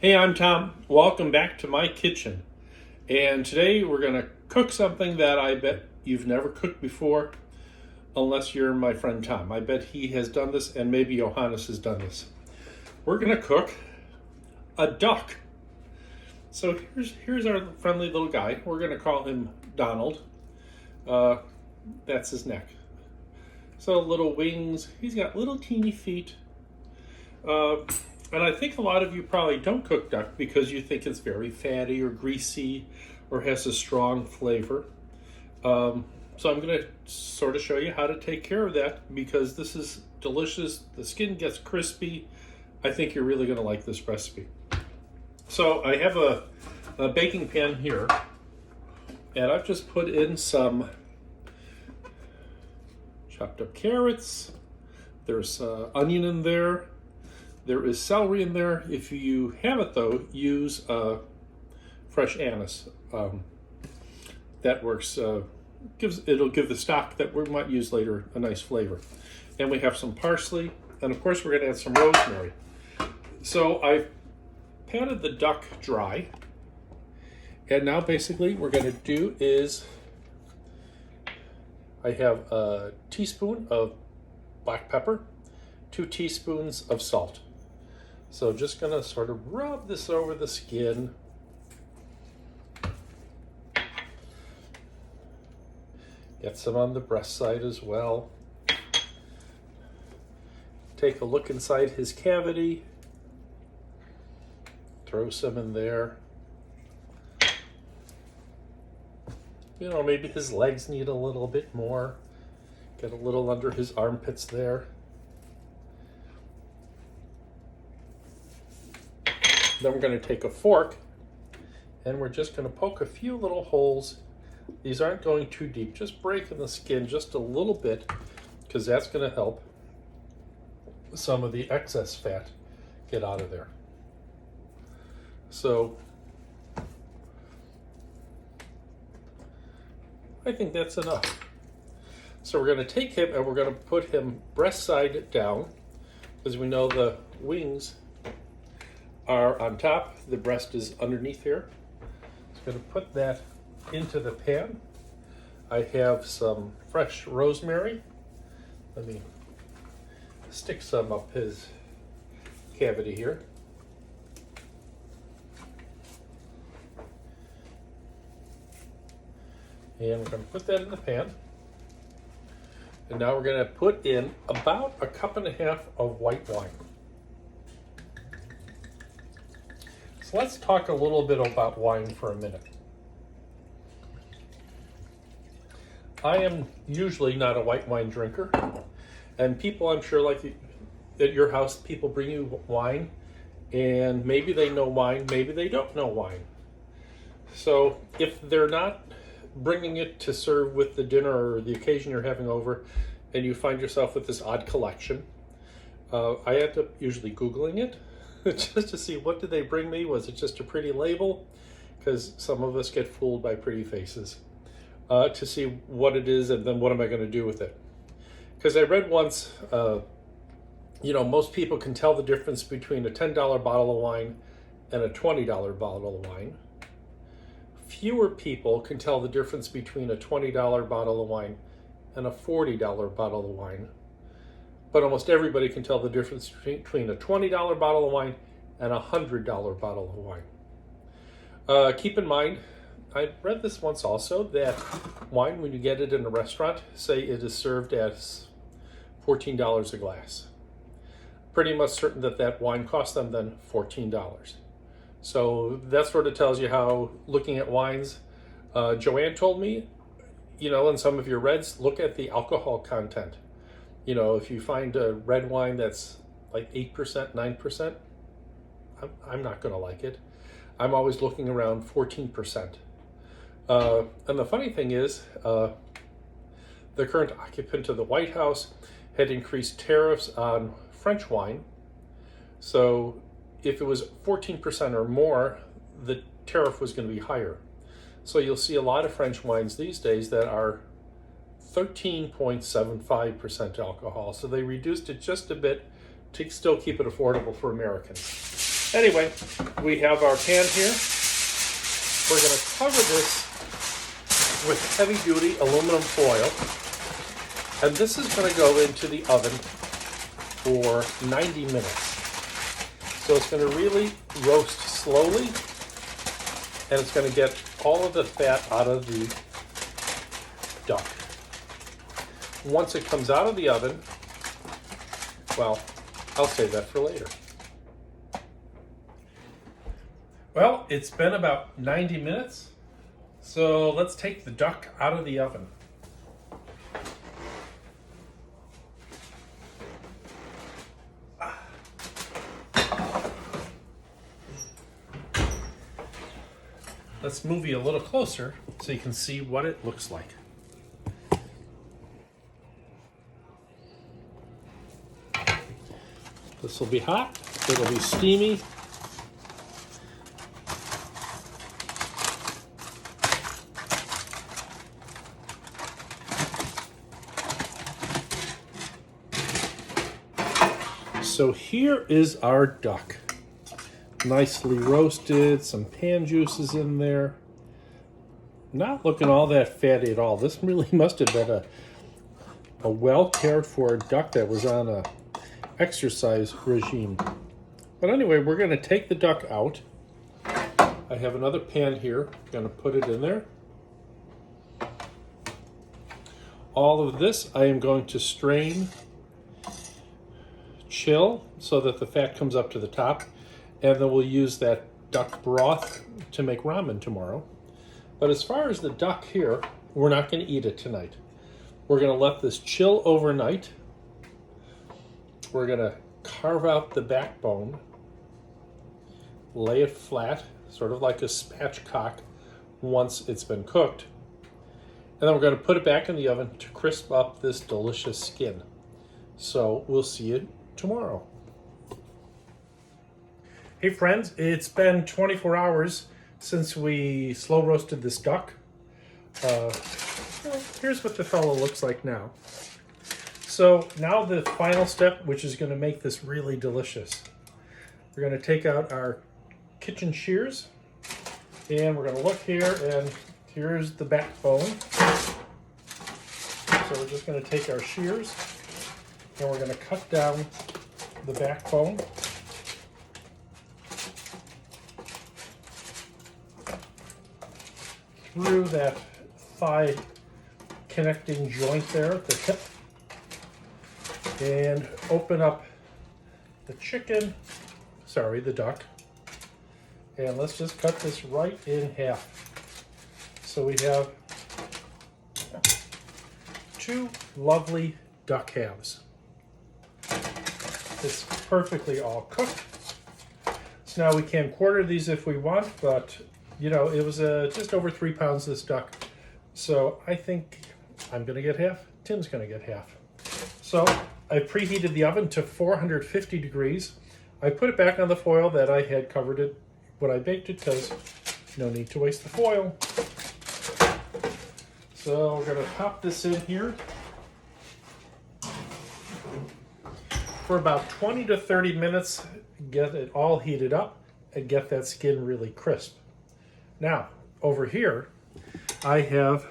Hey, I'm Tom. Welcome back to my kitchen. And today we're going to cook something that I bet you've never cooked before, unless you're my friend Tom. I bet he has done this, and maybe Johannes has done this. We're going to cook a duck. So here's our friendly little guy. We're going to call him Donald. That's his neck. So little wings. He's got little teeny feet. And I think a lot of you probably don't cook duck because you think it's very fatty or greasy or has a strong flavor. So I'm going to sort of show you how to take care of that because this is delicious. The skin gets crispy. I think you're really going to like this recipe. So I have a baking pan here, and I've just put in some chopped up carrots. There's onion in there. There is celery in there. If you have it though, use fresh anise. That works. It'll give the stock that we might use later a nice flavor. And we have some parsley, and of course we're going to add some rosemary. So I've patted the duck dry, and now basically what we're going to do is I have a teaspoon of black pepper, 2 teaspoons of salt. So just gonna sort of rub this over the skin. Get some on the breast side as well. Take a look inside his cavity. Throw some in there. You know, maybe his legs need a little bit more. Get a little under his armpits there. Then we're going to take a fork and we're just going to poke a few little holes. These aren't going too deep, just breaking the skin just a little bit because that's going to help some of the excess fat get out of there. So I think that's enough. So we're going to take him and we're going to put him breast side down because we know the wings are on top, the breast is underneath here. So I'm going to put that into the pan. I have some fresh rosemary. Let me stick some up his cavity here. And we're going to put that in the pan. And now we're going to put in about 1.5 cups of white wine. So let's talk a little bit about wine for a minute. I am usually not a white wine drinker, and people, I'm sure, like at your house, people bring you wine, and maybe they know wine, maybe they don't know wine. So if they're not bringing it to serve with the dinner or the occasion you're having over, and you find yourself with this odd collection, I end up usually Googling it. Just to see what did they bring me. Was it just a pretty label? Because some of us get fooled by pretty faces. To see what it is and then what am I going to do with it. Because I read once, most people can tell the difference between a $10 bottle of wine and a $20 bottle of wine. Fewer people can tell the difference between a $20 bottle of wine and a $40 bottle of wine. But almost everybody can tell the difference between a $20 bottle of wine and a $100 bottle of wine. Keep in mind, I read this once also, that wine, when you get it in a restaurant, say it is served as $14 a glass. Pretty much certain that wine costs them then $14. So that sort of tells you how, looking at wines, Joanne told me, in some of your reds, look at the alcohol content. If you find a red wine that's like 8%, 9%, I'm not going to like it. I'm always looking around 14%. And the funny thing is, the current occupant of the White House had increased tariffs on French wine. So if it was 14% or more, the tariff was going to be higher. So you'll see a lot of French wines these days that are 13.75% alcohol. So they reduced it just a bit to still keep it affordable for Americans. Anyway, we have our pan here. We're going to cover this with heavy-duty aluminum foil. And this is going to go into the oven for 90 minutes. So it's going to really roast slowly, and it's going to get all of the fat out of the duck. Once it comes out of the oven, well, I'll save that for later. Well, it's been about 90 minutes, so let's take the duck out of the oven. Let's move you a little closer so you can see what it looks like. This will be hot, it'll be steamy. So here is our duck. Nicely roasted, some pan juices in there. Not looking all that fatty at all. This really must have been a well cared for duck that was on a exercise regime. But anyway, we're going to take the duck out. I have another pan here. I'm going to put it in there. All of this I am going to strain, chill, so that the fat comes up to the top. And then we'll use that duck broth to make ramen tomorrow. But as far as the duck here, we're not going to eat it tonight. We're going to let this chill overnight. We're going to carve out the backbone, lay it flat, sort of like a spatchcock once it's been cooked. And then we're going to put it back in the oven to crisp up this delicious skin. So we'll see you tomorrow. Hey friends, it's been 24 hours since we slow roasted this duck. Well, here's what the fellow looks like now. So now the final step, which is going to make this really delicious. We're going to take out our kitchen shears, and we're going to look here, and here's the backbone. So we're just going to take our shears, and we're going to cut down the backbone. Through that thigh connecting joint there at the hip, and open up the the duck, and let's just cut this right in half. So we have two lovely duck halves. It's perfectly all cooked. So now we can quarter these if we want, but you know, it was just over 3 pounds, this duck. So I think I'm going to get half. Tim's going to get half. So I preheated the oven to 450 degrees. I put it back on the foil that I had covered it when I baked it, because no need to waste the foil. So we're going to pop this in here for about 20 to 30 minutes, get it all heated up, and get that skin really crisp. Now, over here, I have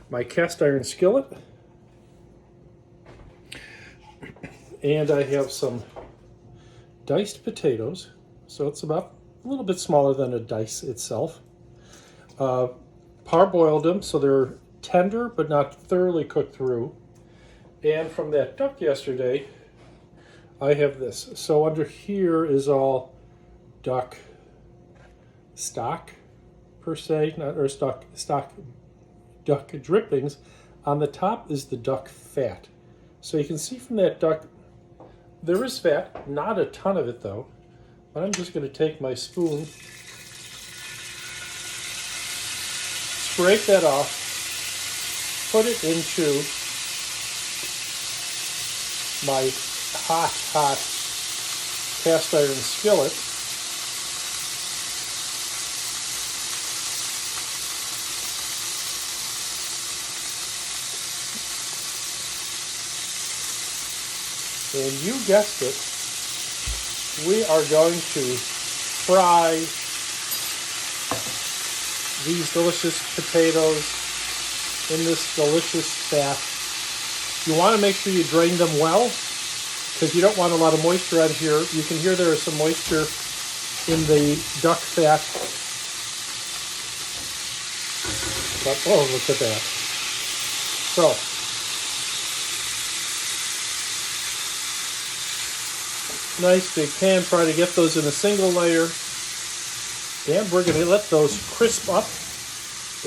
my cast iron skillet, and I have some diced potatoes, so it's about a little bit smaller than a dice itself. Parboiled them so they're tender but not thoroughly cooked through. And from that duck yesterday, I have this. So under here is all duck stock, per se, or stock duck drippings. On the top is the duck fat. So you can see from that duck, there is fat, not a ton of it though. But I'm just going to take my spoon, scrape that off, put it into my hot cast iron skillet. And you guessed it, we are going to fry these delicious potatoes in this delicious fat. You want to make sure you drain them well because you don't want a lot of moisture on here. You can hear there is some moisture in the duck fat. But, oh, look at that. So, nice big pan, try to get those in a single layer. And we're going to let those crisp up.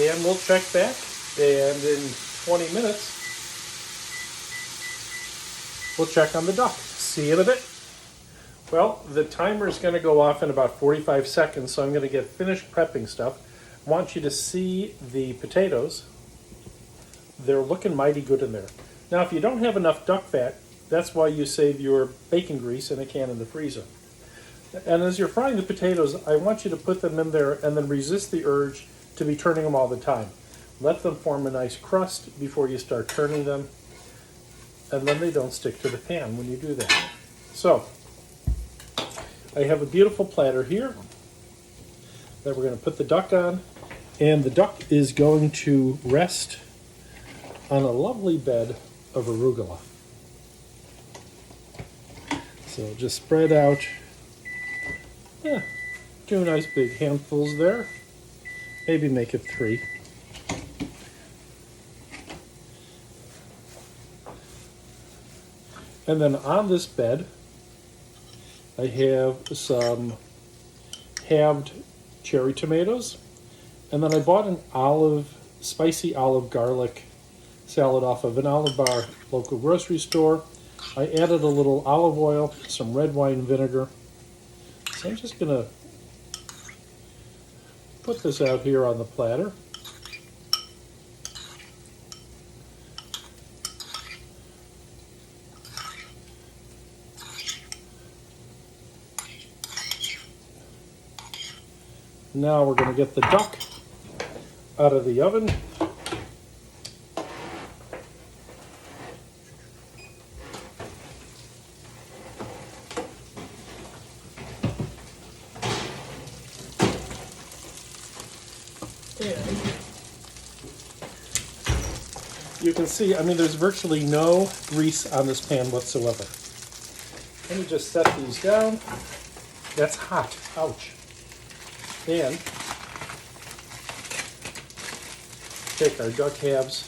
And we'll check back. And in 20 minutes, we'll check on the duck. See you in a bit. Well, the timer is going to go off in about 45 seconds, so I'm going to get finished prepping stuff. I want you to see the potatoes. They're looking mighty good in there. Now, if you don't have enough duck fat, that's why you save your bacon grease in a can in the freezer. And as you're frying the potatoes, I want you to put them in there and then resist the urge to be turning them all the time. Let them form a nice crust before you start turning them, and then they don't stick to the pan when you do that. So, I have a beautiful platter here that we're going to put the duck on, and the duck is going to rest on a lovely bed of arugula. So just spread out 2 nice big handfuls there. Maybe make it 3. And then on this bed, I have some halved cherry tomatoes. And then I bought an spicy olive garlic salad off of an Olive Bar local grocery store. I added a little olive oil, some red wine vinegar. So I'm just going to put this out here on the platter. Now we're going to get the duck out of the oven. You can see, I mean, there's virtually no grease on this pan whatsoever. Let me just set these down. That's hot. Ouch. And take our duck halves.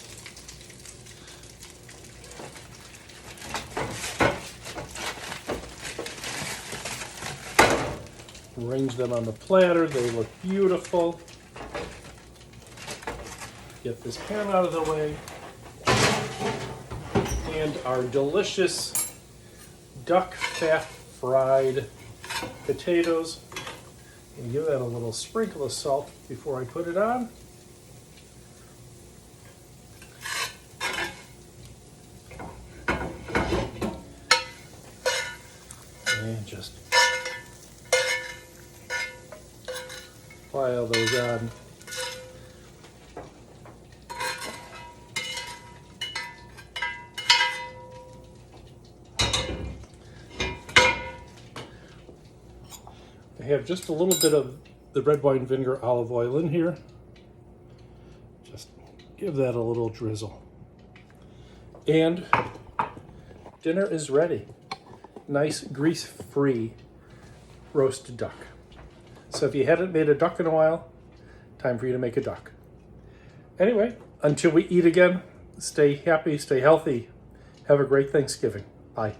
Arrange them on the platter. They look beautiful. Get this pan out of the way. And our delicious duck fat fried potatoes. And give that a little sprinkle of salt before I put it on. And just pile those on. I have just a little bit of the red wine vinegar olive oil in here. Just give that a little drizzle. And dinner is ready. Nice grease-free roasted duck. So if you hadn't made a duck in a while, time for you to make a duck. Anyway, until we eat again, stay happy, stay healthy. Have a great Thanksgiving. Bye.